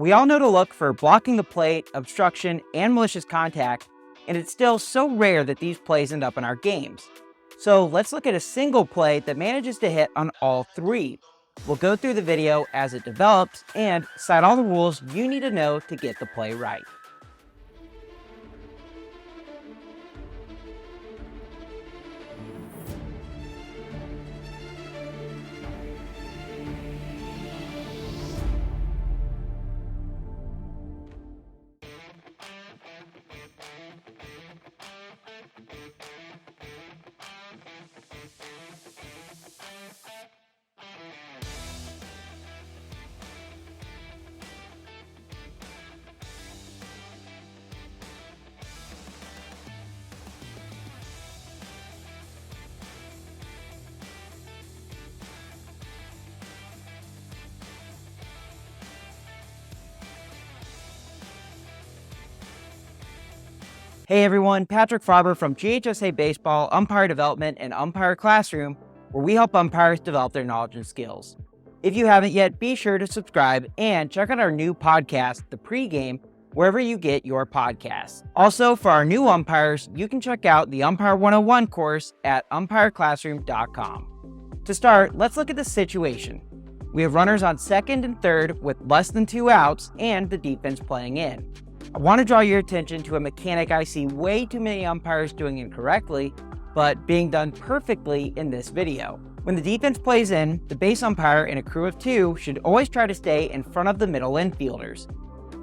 We all know to look for blocking the plate, obstruction, and malicious contact, and it's still so rare that these plays end up in our games. So let's look at a single play that manages to hit on all three. We'll go through the video as it develops and cite all the rules you need to know to get the play right. Hey everyone, Patrick Faerber from GHSA Baseball, Umpire Development, and Umpire Classroom, where we help umpires develop their knowledge and skills. If you haven't yet, be sure to subscribe and check out our new podcast, The Pregame, wherever you get your podcasts. Also, for our new umpires, you can check out the Umpire 101 course at umpireclassroom.com. To start, let's look at the situation. We have runners on second and third with less than 2 outs and the defense playing in. I want to draw your attention to a mechanic I see way too many umpires doing incorrectly, but being done perfectly in this video. When the defense plays in, the base umpire in a crew of 2 should always try to stay in front of the middle infielders.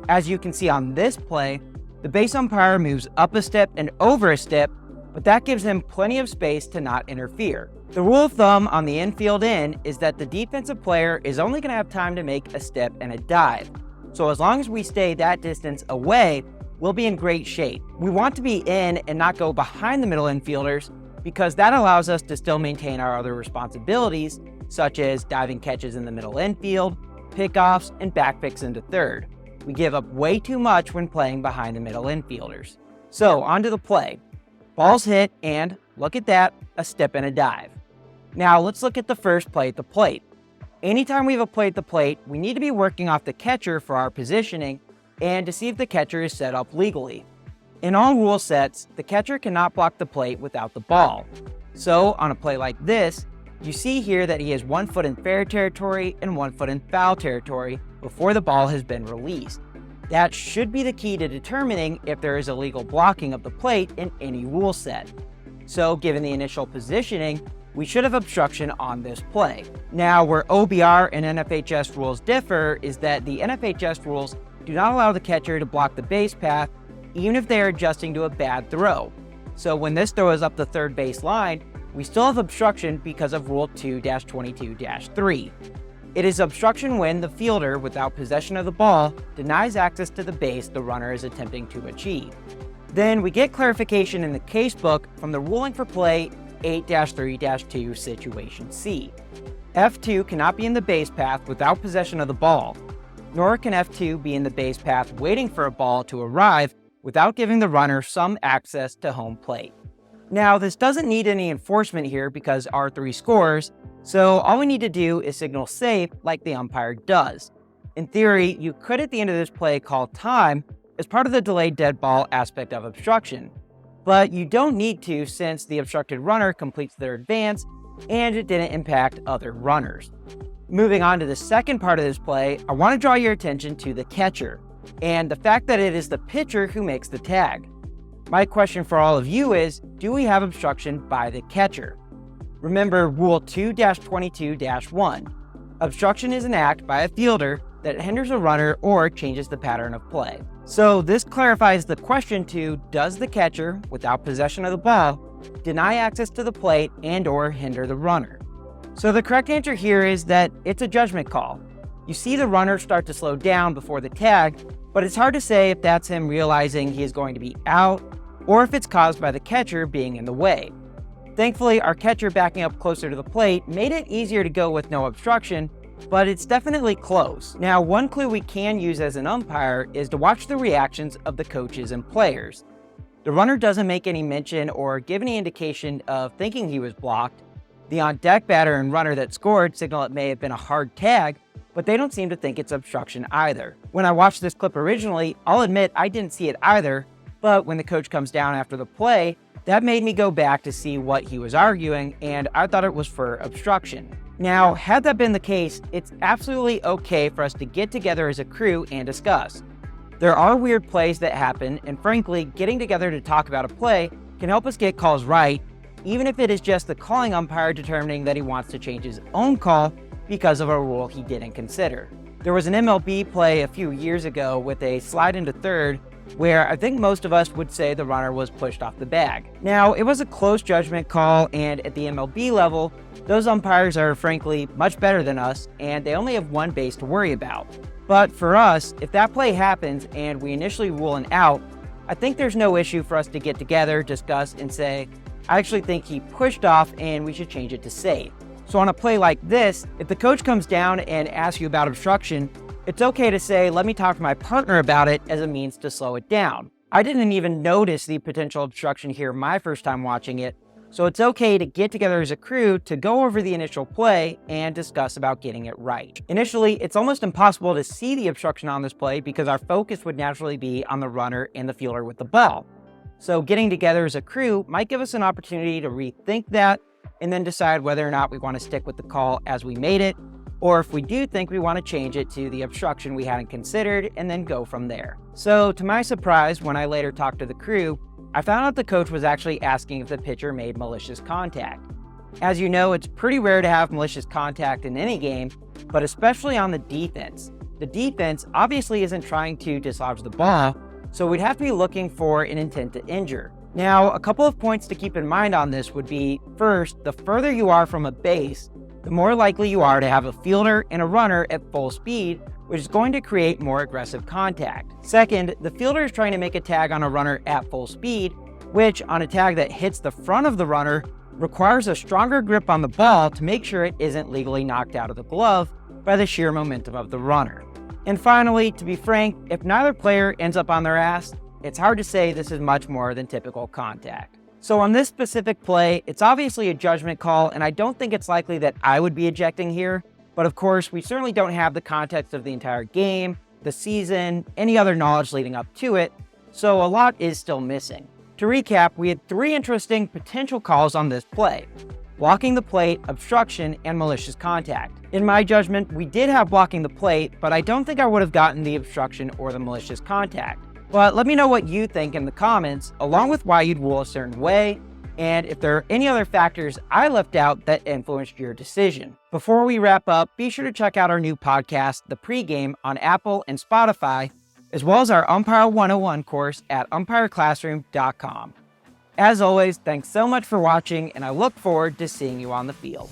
As you can see on this play, the base umpire moves up a step and over a step, but that gives him plenty of space to not interfere. The rule of thumb on the infield in is that the defensive player is only going to have time to make a step and a dive. So as long as we stay that distance away, we'll be in great shape. We want to be in and not go behind the middle infielders because that allows us to still maintain our other responsibilities, such as diving catches in the middle infield, pickoffs, and back picks into third. We give up way too much when playing behind the middle infielders. So on to the play. Ball's hit and, look at that, a step and a dive. Now let's look at the first play at the plate. Anytime we have a play at the plate, we need to be working off the catcher for our positioning and to see if the catcher is set up legally. In all rule sets, the catcher cannot block the plate without the ball. So on a play like this, you see here that he has 1 foot in fair territory and 1 foot in foul territory before the ball has been released. That should be the key to determining if there is illegal blocking of the plate in any rule set. So given the initial positioning, we should have obstruction on this play. Now, where OBR and NFHS rules differ is that the NFHS rules do not allow the catcher to block the base path, even if they are adjusting to a bad throw. So when this throw is up the third base line, we still have obstruction because of Rule 2-22-3. It is obstruction when the fielder, without possession of the ball, denies access to the base the runner is attempting to achieve. Then we get clarification in the casebook from the ruling for play 8-3-2 situation C. F2 cannot be in the base path without possession of the ball, nor can F2 be in the base path waiting for a ball to arrive without giving the runner some access to home plate. Now, this doesn't need any enforcement here because R3 scores, so all we need to do is signal safe like the umpire does. In theory, you could at the end of this play call time as part of the delayed dead ball aspect of obstruction. But you don't need to since the obstructed runner completes their advance and it didn't impact other runners. Moving on to the second part of this play, I want to draw your attention to the catcher and the fact that it is the pitcher who makes the tag. My question for all of you is, do we have obstruction by the catcher? Remember Rule 2-22-1. Obstruction is an act by a fielder that hinders a runner or changes the pattern of play. So this clarifies the question to, does the catcher, without possession of the ball, deny access to the plate and/or hinder the runner? So the correct answer here is that it's a judgment call. You see the runner start to slow down before the tag, but it's hard to say if that's him realizing he is going to be out or if it's caused by the catcher being in the way. Thankfully, our catcher backing up closer to the plate made it easier to go with no obstruction, but it's definitely close. Now, one clue we can use as an umpire is to watch the reactions of the coaches and players. The runner doesn't make any mention or give any indication of thinking he was blocked. The on-deck batter and runner that scored signal it may have been a hard tag, but they don't seem to think it's obstruction either. When I watched this clip originally, I'll admit I didn't see it either, but when the coach comes down after the play, that made me go back to see what he was arguing, and I thought it was for obstruction. Now, had that been the case, it's absolutely okay for us to get together as a crew and discuss. There are weird plays that happen, and frankly, getting together to talk about a play can help us get calls right, even if it is just the calling umpire determining that he wants to change his own call because of a rule he didn't consider. There was an MLB play a few years ago with a slide into third where I think most of us would say the runner was pushed off the bag. Now, it was a close judgment call, and at the MLB level, those umpires are frankly much better than us, and they only have one base to worry about. But for us, if that play happens and we initially rule an out, I think there's no issue for us to get together, discuss, and say, I actually think he pushed off and we should change it to safe. So on a play like this, if the coach comes down and asks you about obstruction, it's okay to say, let me talk to my partner about it as a means to slow it down. I didn't even notice the potential obstruction here my first time watching it, so it's okay to get together as a crew to go over the initial play and discuss about getting it right. Initially, it's almost impossible to see the obstruction on this play because our focus would naturally be on the runner and the fielder with the ball. So getting together as a crew might give us an opportunity to rethink that and then decide whether or not we want to stick with the call as we made it, or if we do think we want to change it to the obstruction we hadn't considered and then go from there. So to my surprise, when I later talked to the crew, I found out the coach was actually asking if the pitcher made malicious contact. As you know, it's pretty rare to have malicious contact in any game, but especially on the defense. The defense obviously isn't trying to dislodge the ball, so we'd have to be looking for an intent to injure. Now, a couple of points to keep in mind on this would be, first, the further you are from a base, the more likely you are to have a fielder and a runner at full speed, which is going to create more aggressive contact. Second, the fielder is trying to make a tag on a runner at full speed, which on a tag that hits the front of the runner requires a stronger grip on the ball to make sure it isn't legally knocked out of the glove by the sheer momentum of the runner. And finally, to be frank, if neither player ends up on their ass, it's hard to say this is much more than typical contact. So on this specific play, it's obviously a judgment call, and I don't think it's likely that I would be ejecting here. But of course, we certainly don't have the context of the entire game, the season, any other knowledge leading up to it, so a lot is still missing. To recap, we had 3 interesting potential calls on this play: blocking the plate, obstruction, and malicious contact. In my judgment, we did have blocking the plate, but I don't think I would have gotten the obstruction or the malicious contact. But let me know what you think in the comments, along with why you'd rule a certain way, and if there are any other factors I left out that influenced your decision. Before we wrap up, be sure to check out our new podcast, The Pregame, on Apple and Spotify, as well as our Umpire 101 course at umpireclassroom.com. As always, thanks so much for watching, and I look forward to seeing you on the field.